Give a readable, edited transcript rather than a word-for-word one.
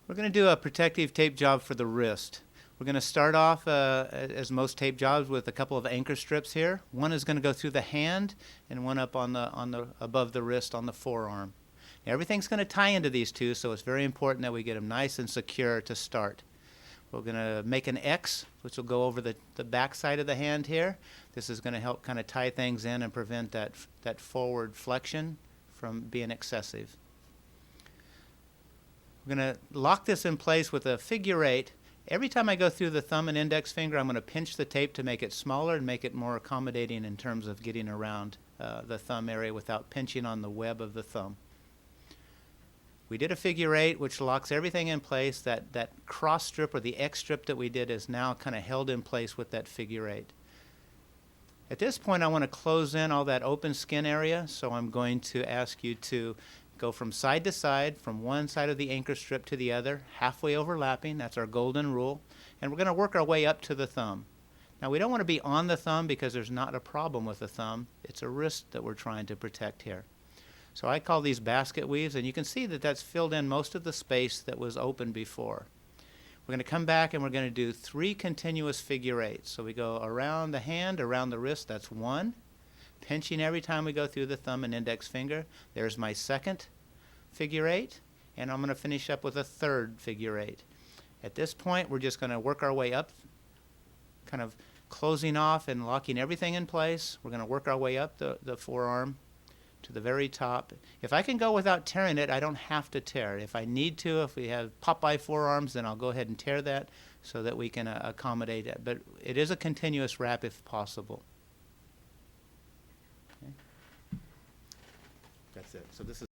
We're going to do a protective tape job for the wrist. We're going to start off, as most tape jobs, with a couple of anchor strips here. One is going to go through the hand, and one up on the above the wrist on the forearm. Now, everything's going to tie into these two, so it's very important that we get them nice and secure to start. We're going to make an X, which will go over the back side of the hand here. This is going to help kind of tie things in and prevent that forward flexion from being excessive. We're going to lock this in place with a figure 8. Every time I go through the thumb and index finger, I'm going to pinch the tape to make it smaller and make it more accommodating in terms of getting around the thumb area without pinching on the web of the thumb. We did a figure 8, which locks everything in place. That cross strip or the X strip that we did is now kind of held in place with that figure 8. At this point, I want to close in all that open skin area, so I'm going to ask you to go from side to side, from one side of the anchor strip to the other, halfway overlapping. That's our golden rule. And we're going to work our way up to the thumb. Now, we don't want to be on the thumb because there's not a problem with the thumb. It's a wrist that we're trying to protect here. So I call these basket weaves, and you can see that that's filled in most of the space that was open before. We're going to come back and we're going to do 3 continuous figure 8s. So we go around the hand, around the wrist, that's 1. Pinching every time we go through the thumb and index finger. There's my second figure 8, and I'm going to finish up with a third figure 8. At this point, we're just going to work our way up, kind of closing off and locking everything in place. We're going to work our way up the forearm to the very top. If I can go without tearing it, I don't have to tear. If I need to, if we have Popeye forearms, then I'll go ahead and tear that so that we can accommodate it. But it is a continuous wrap if possible. Okay. That's it. So this is